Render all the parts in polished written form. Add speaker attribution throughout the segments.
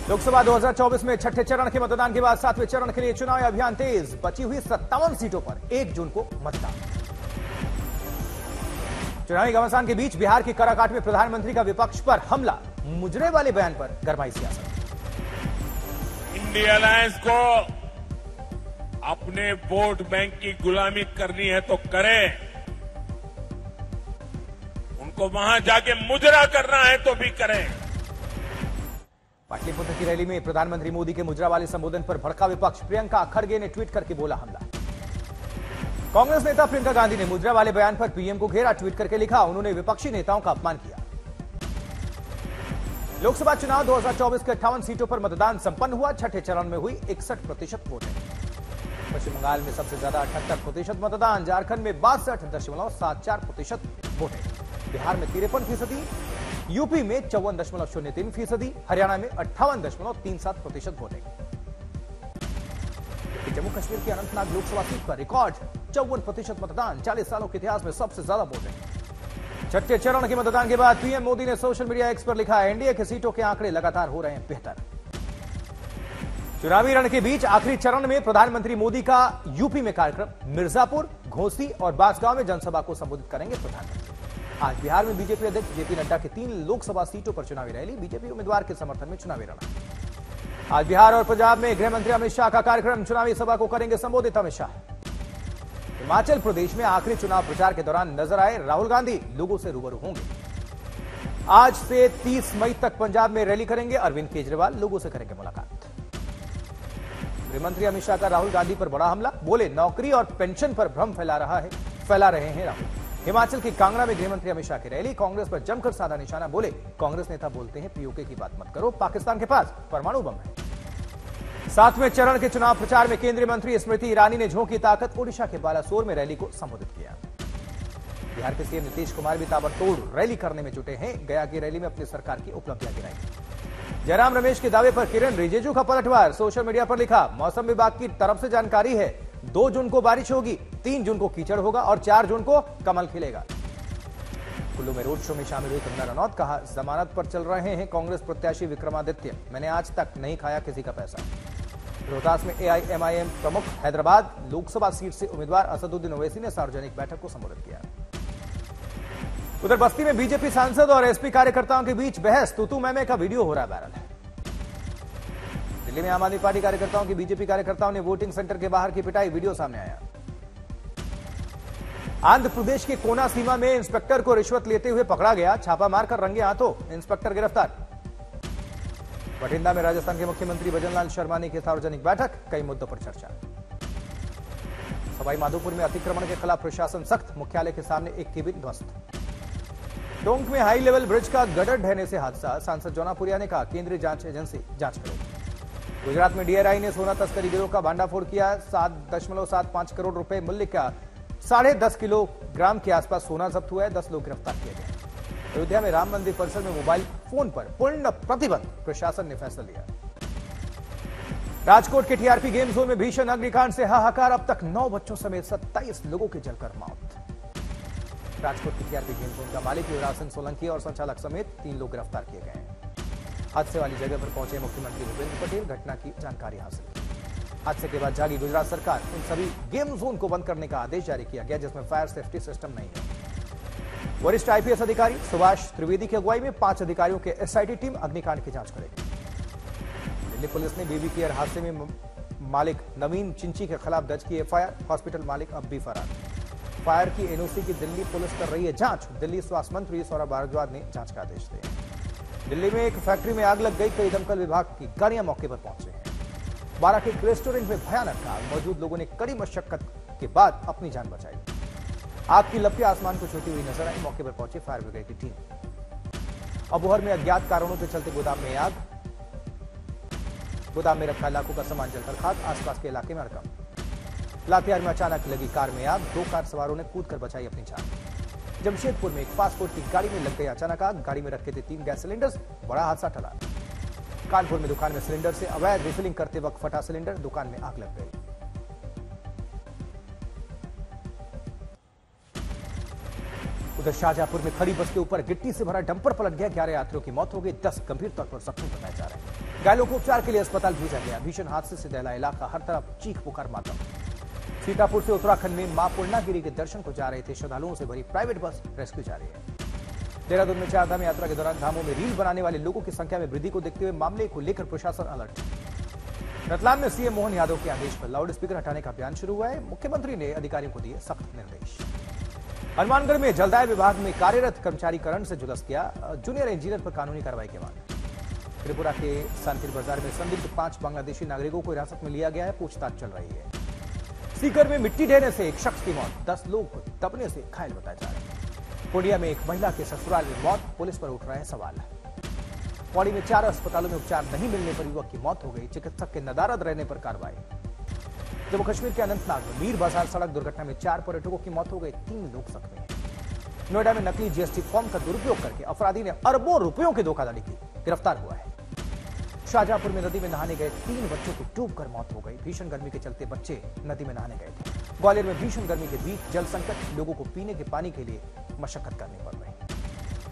Speaker 1: लोकसभा 2024 में छठे चरण के मतदान के बाद सातवें चरण के लिए चुनावी अभियान तेज। बची हुई 57 सीटों पर 1 जून को मतदान। चुनावी घमासान के बीच बिहार की कराकाट में प्रधानमंत्री का विपक्ष पर हमला। मुजरे वाले बयान पर गरमाई सियासत।
Speaker 2: इंडिया अलायंस को अपने वोट बैंक की गुलामी करनी है तो करें, उनको वहां जाके मुजरा करना है तो भी करें।
Speaker 1: पाटलिपुत्र की रैली में प्रधानमंत्री मोदी के मुजरा वाले संबोधन पर भड़का विपक्ष। प्रियंका खड़गे ने ट्वीट करके बोला हमला। कांग्रेस नेता प्रियंका गांधी ने मुजरा वाले बयान पर पीएम को घेरा। ट्वीट करके लिखा, उन्होंने विपक्षी नेताओं का अपमान किया। लोकसभा चुनाव 2024 के 58 सीटों पर मतदान संपन्न हुआ। छठे चरण में हुई 61% वोटिंग। पश्चिम बंगाल में सबसे ज्यादा 78% मतदान। झारखंड में 62.74% वोटिंग। बिहार में 53%, यूपी में 54.03%, हरियाणा में 58.37% वोटिंग। जम्मू कश्मीर की अनंतनाग लोकसभा सीट पर रिकॉर्ड 54% मतदान। 40 सालों के इतिहास में सबसे ज्यादा वोटिंग। छठे चरण के मतदान के बाद पीएम मोदी ने सोशल मीडिया एक्स पर लिखा, एनडीए की सीटों के आंकड़े लगातार हो रहे हैं बेहतर। चुनावी रण के बीच आखिरी चरण में प्रधानमंत्री मोदी का यूपी में कार्यक्रम। मिर्जापुर, घोसी और बांसगांव में जनसभा को संबोधित करेंगे प्रधानमंत्री। आज बिहार में बीजेपी अध्यक्ष जेपी नड्डा की 3 लोकसभा सीटों पर चुनावी रैली। बीजेपी उम्मीदवार के समर्थन में चुनावी रण। आज बिहार और पंजाब में गृह मंत्री अमित शाह का कार्यक्रम। चुनावी सभा को करेंगे संबोधित अमित शाह। हिमाचल प्रदेश में आखिरी चुनाव प्रचार के दौरान नजर आए राहुल गांधी, लोगों से रूबरू होंगे। आज से 30 मई तक पंजाब में रैली करेंगे अरविंद केजरीवाल, लोगों से करेंगे मुलाकात। गृहमंत्री अमित शाह का राहुल गांधी पर बड़ा हमला। बोले, नौकरी और पेंशन पर भ्रम फैला रहे हैं राहुल। हिमाचल के कांगड़ा में गृहमंत्री अमित शाह की रैली। कांग्रेस पर जमकर साधा निशाना। बोले, कांग्रेस नेता बोलते हैं पीओके की बात मत करो, पाकिस्तान के पास परमाणु बम है। 7वें चरण के चुनाव प्रचार में केंद्रीय मंत्री स्मृति ईरानी ने झोंकी ताकत। ओडिशा के बालासोर में रैली को संबोधित किया। बिहार के सीएम नीतीश कुमार भी ताबड़तोड़ रैली करने में जुटे हैं। गया की रैली में अपनी सरकार की उपलब्धियां गिनाई। जयराम रमेश के दावे पर किरण रिजिजू का पलटवार। सोशल मीडिया पर लिखा, मौसम विभाग की तरफ से जानकारी है, 2 जून को बारिश होगी, 3 जून को कीचड़ होगा और 4 जून को कमल खिलेगा। कुल्लू में रोड शो में शामिल हुई कंगना रनौत। कहा, जमानत पर चल रहे हैं कांग्रेस प्रत्याशी विक्रमादित्य, मैंने आज तक नहीं खाया किसी का पैसा। रोहतास में एआईएमआईएम प्रमुख हैदराबाद लोकसभा सीट से उम्मीदवार असदुद्दीन ओवैसी ने सार्वजनिक बैठक को संबोधित किया। उधर बस्ती में बीजेपी सांसद और एसपी कार्यकर्ताओं के बीच बहस। तूतू मैमे का वीडियो हो रहा है वायरल। दिल्ली में आम आदमी पार्टी कार्यकर्ताओं की बीजेपी कार्यकर्ताओं ने वोटिंग सेंटर के बाहर की पिटाई। वीडियो सामने आया। आंध्र प्रदेश के कोना सीमा में इंस्पेक्टर को रिश्वत लेते हुए पकड़ा गया। छापा मारकर रंगे हाथों इंस्पेक्टर गिरफ्तार। बठिंडा में राजस्थान के मुख्यमंत्री भजनलाल शर्मा ने की सार्वजनिक बैठक। कई मुद्दों पर चर्चा। सवाई माधोपुर में अतिक्रमण के खिलाफ प्रशासन सख्त। मुख्यालय के सामने एक केबिन ध्वस्त। टोंक में हाई लेवल ब्रिज का गटर ढहने से हादसा। सांसद जौनापुरिया ने कहा, केंद्रीय जांच एजेंसी जांच करेगी। गुजरात में डीआरआई ने सोना तस्करी गिरोह का भांडाफोड़ किया। 7.75 करोड़ रुपए मूल्य का 10.5 किलोग्राम के आसपास सोना जब्त हुआ है। 10 लोग गिरफ्तार किए गए। अयोध्या में राम मंदिर परिसर में मोबाइल फोन पर पूर्ण प्रतिबंध। प्रशासन ने फैसला लिया। राजकोट के टीआरपी गेम जोन में भीषण अग्निकांड से हाहाकार। अब तक 9 बच्चों समेत 27 लोगों की जलकर मौत। राजकोट के टीआरपी गेम जोन का मालिक युवराज सिंह सोलंकी और संचालक समेत 3 लोग गिरफ्तार किए गए हैं। हादसे वाली जगह पर पहुंचे मुख्यमंत्री भूपेंद्र पटेल, घटना की जानकारी हासिल की। हादसे के बाद जागी गुजरात सरकार। उन सभी गेम जोन को बंद करने का आदेश जारी किया गया जिसमें फायर सेफ्टी सिस्टम नहीं है। वरिष्ठ आईपीएस अधिकारी सुभाष त्रिवेदी की अगुवाई में 5 अधिकारियों के एसआईटी टीम अग्निकांड की जांच करेगी। दिल्ली पुलिस ने बेबी केयर हादसे में मालिक नवीन चिंची के खिलाफ दर्ज की एफआईआर। हॉस्पिटल मालिक अब भी फरार। फायर की एनओसी की दिल्ली पुलिस कर रही है जांच। दिल्ली स्वास्थ्य मंत्री सौरभ भारद्वाज ने जांच का आदेश दिया। दिल्ली में एक फैक्ट्री में आग लग गई। कई दमकल विभाग की गाड़ियां मौके पर पहुंचे हैं। 12 के एक रेस्टोरेंट में भयानक आग। मौजूद लोगों ने कड़ी मशक्कत के बाद अपनी जान बचाई। आग की लपटें आसमान को छूती हुई नजर आई। मौके पर पहुंची फायर ब्रिगेड की टीम। अबोहर में अज्ञात कारणों के चलते गोदाम में आग। गोदाम में रखा लाखों का सामान जलकर खाक। आसपास के इलाके में हड़कंप। लातेहार में अचानक लगी कार में आग। 2 कार सवारों ने कूदकर बचाई अपनी जान। जमशेदपुर में एक फास्ट फूड की गाड़ी में लग गई अचानक आग। गाड़ी में रखे थे 3 गैस सिलेंडर्स। बड़ा हादसा टला। कानपुर में दुकान में सिलेंडर से अवैध रिफिलिंग करते वक्त फटा सिलेंडर। दुकान में आग लग गई। उधर शाहजहांपुर में खड़ी बस के ऊपर गिट्टी से भरा डंपर पलट गया। 11 यात्रियों की मौत हो गई, 10 गंभीर तौर पर जख्मी बताए जा रहे हैं। घायलों को उपचार के लिए अस्पताल भेजा गया। भीषण हादसे से दहला इलाका, हर तरफ चीख पुकार मातम। सीतापुर से उत्तराखंड में मां पूर्णागिरी के दर्शन को जा रहे थे श्रद्धालुओं से भरी प्राइवेट बस रेस्क्यू जा रही है। देहरादून में चारधाम यात्रा के दौरान धामों में रील बनाने वाले लोगों की संख्या में वृद्धि को देखते हुए मामले को लेकर प्रशासन अलर्ट। रतलाम में सीएम मोहन यादव के आदेश पर लाउड स्पीकर हटाने का अभियान शुरू हुआ है। मुख्यमंत्री ने अधिकारियों को दिए सख्त निर्देश। हनुमानगढ़ में जलदाय विभाग में कार्यरत कर्मचारी करंट से झुलस गया। जूनियर इंजीनियर पर कानूनी कार्रवाई की मांग। त्रिपुरा के शांतिर बाजार में संदिग्ध 5 बांग्लादेशी नागरिकों को हिरासत में लिया गया है, पूछताछ चल रही है। सीकर में मिट्टी ढेने से एक शख्स की मौत, 10 लोग दबने से घायल बताए जा रहे हैं। पूर्णिया में एक महिला के ससुराल में मौत, पुलिस पर उठ रहा है सवाल। पौड़ी में 4 अस्पतालों में उपचार नहीं मिलने पर युवक की मौत हो गई, चिकित्सक के नदारद रहने पर कार्रवाई। जम्मू कश्मीर के अनंतनाग में मीर बाजार सड़क दुर्घटना में 4 पर्यटकों की मौत हो गई, 3 लोग जख्मी हैं। नोएडा में नकली जीएसटी फॉर्म का दुरुपयोग करके अपराधी ने अरबों रुपयों की धोखाधड़ी की, गिरफ्तार हुआ है। शाहजहांपुर में नदी में नहाने गए 3 बच्चों की डूबकर मौत हो गई। भीषण गर्मी के चलते बच्चे नदी में नहाने गए थे। ग्वालियर में भीषण गर्मी के बीच जल संकट, लोगों को पीने के पानी के लिए मशक्कत करनी पड़ रही है।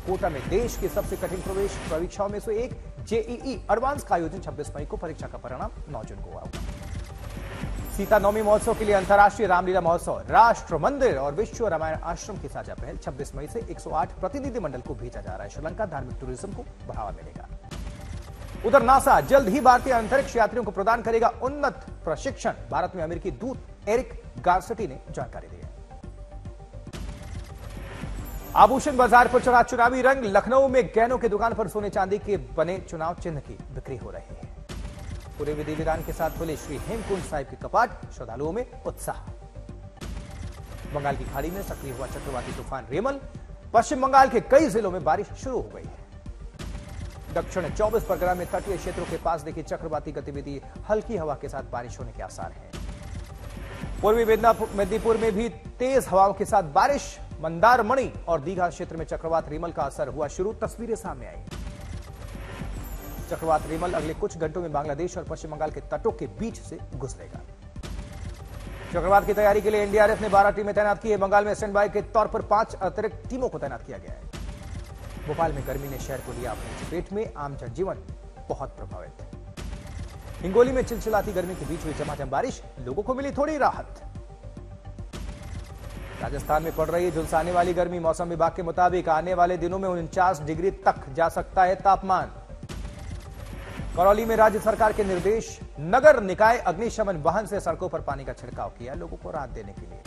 Speaker 1: कोटा में देश की सबसे कठिन प्रवेश परीक्षाओं में से एक जेईई एडवांस का आयोजन 26 मई को, परीक्षा का परिणाम 9 जून को होगा। सीता नवमी महोत्सव के लिए अंतर्राष्ट्रीय रामलीला महोत्सव, राष्ट्र मंदिर और विश्व रामायण आश्रम की साझा पहल। 26 मई से 108 प्रतिनिधि मंडल को भेजा जा रहा है श्रीलंका। धार्मिक टूरिज्म को बढ़ावा मिलेगा। उधर नासा जल्द ही भारतीय अंतरिक्ष यात्रियों को प्रदान करेगा उन्नत प्रशिक्षण। भारत में अमेरिकी दूत एरिक गार्सेटी ने जानकारी दी है। आभूषण बाजार पर चढ़ा चुनावी रंग। लखनऊ में गहनों की दुकान पर सोने चांदी के बने चुनाव चिन्ह की बिक्री हो रही है। पूरे विधि विधान के साथ खुले श्री हेमकुंड साहिब के कपाट, श्रद्धालुओं में उत्साह। बंगाल की खाड़ी में सक्रिय हुआ चक्रवाती तूफान रेमल। पश्चिम बंगाल के कई जिलों में बारिश शुरू हो गई है। दक्षिण 24 परगना में तटीय क्षेत्रों के पास देखी चक्रवाती गतिविधि, हल्की हवा के साथ बारिश होने के आसार हैं। पूर्वी मेदिनीपुर में भी तेज हवाओं के साथ बारिश। मंदारमणि और दीघा क्षेत्र में चक्रवात रेमल का असर हुआ शुरू, तस्वीरें सामने आई। चक्रवात रेमल अगले कुछ घंटों में बांग्लादेश और पश्चिम बंगाल के तटों के बीच से गुजरेगा। चक्रवात की तैयारी के लिए एनडीआरएफ ने 12 टीमें तैनात की है। बंगाल में स्टैंड बाय के तौर पर 5 अतिरिक्त टीमों को तैनात किया गया है। भोपाल में गर्मी ने शहर को लिया अपनी चपेट में, आम जनजीवन बहुत प्रभावित। हिंगोली में चिलचिलाती गर्मी के बीच हुई झमाझम बारिश, लोगों को मिली थोड़ी राहत। राजस्थान में पड़ रही झुलसाने वाली गर्मी, मौसम विभाग के मुताबिक आने वाले दिनों में 49 डिग्री तक जा सकता है तापमान। करौली में राज्य सरकार के निर्देश, नगर निकाय अग्निशमन वाहन से सड़कों पर पानी का छिड़काव किया, लोगों को राहत देने के लिए।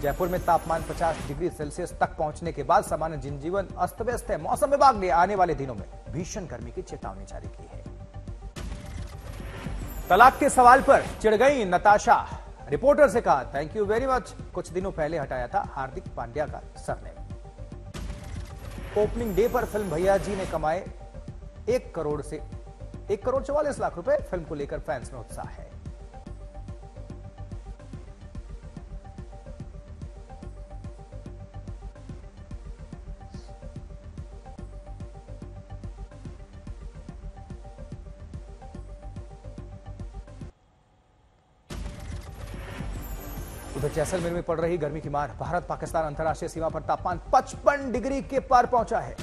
Speaker 1: जयपुर में तापमान 50 डिग्री सेल्सियस तक पहुंचने के बाद सामान्य जनजीवन अस्त व्यस्त है। मौसम विभाग ने आने वाले दिनों में भीषण गर्मी की चेतावनी जारी की है। तलाक के सवाल पर चिढ़ गई नताशा, रिपोर्टर से कहा थैंक यू वेरी मच। कुछ दिनों पहले हटाया था हार्दिक पांड्या का सरनेम। ओपनिंग डे पर फिल्म भैया जी ने कमाए 1 करोड़ 44 लाख रुपए। फिल्म को लेकर फैंस में उत्साह है। उधर जैसलमेर में पड़ रही गर्मी की मार, भारत पाकिस्तान अंतर्राष्ट्रीय सीमा पर तापमान 55 डिग्री के पार पहुंचा है।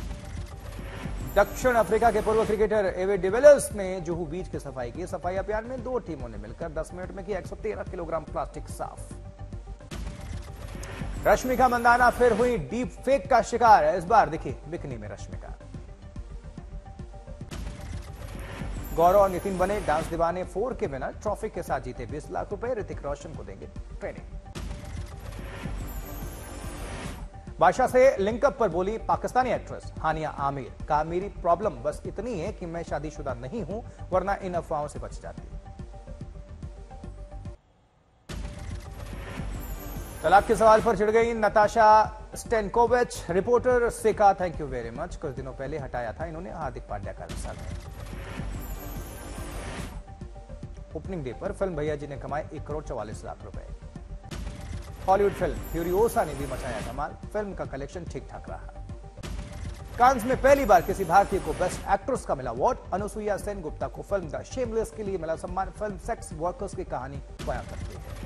Speaker 1: दक्षिण अफ्रीका के पूर्व क्रिकेटर एवे डिविलियर्स ने जुहू बीच की सफाई की। सफाई अभियान में 2 टीमों ने मिलकर 10 मिनट में किया 113 किलोग्राम प्लास्टिक साफ। रश्मिका मंदाना फिर हुई डीप फेक का शिकार। इस बार दिखी बिकनी में रश्मिका। गौरव और नितिन बने डांस दीवाने 4 के विनर, ट्रॉफी के साथ जीते 20 लाख रुपए। ऋतिक रोशन को देंगे ट्रेनिंग। बादशाह से लिंकअप पर बोली पाकिस्तानी एक्ट्रेस हानिया आमिर, कहा मेरी प्रॉब्लम बस इतनी है कि मैं शादीशुदा नहीं हूं, वरना इन अफवाहों से बच जाती। तलाक के सवाल पर चिढ़ गई नताशा स्टेनकोविच, रिपोर्टर से कहा थैंक यू वेरी मच। कुछ दिनों पहले हटाया था इन्होंने हार्दिक पांड्या का सरनेम। ओपनिंग डे पर फिल्म भैया जी ने कमाए 1 करोड़ 44 लाख रुपए। हॉलीवुड फिल्म फ्यूरियोसा ने भी मचाया धमाल। फिल्म का कलेक्शन ठीक ठाक रहा। कांस में पहली बार किसी भारतीय को बेस्ट एक्ट्रेस का मिला अवार्ड। अनुसुईया सेनगुप्ता को फिल्म द शेमलेस के लिए मिला सम्मान। फिल्म सेक्स वर्कर्स की कहानी बयां करती है।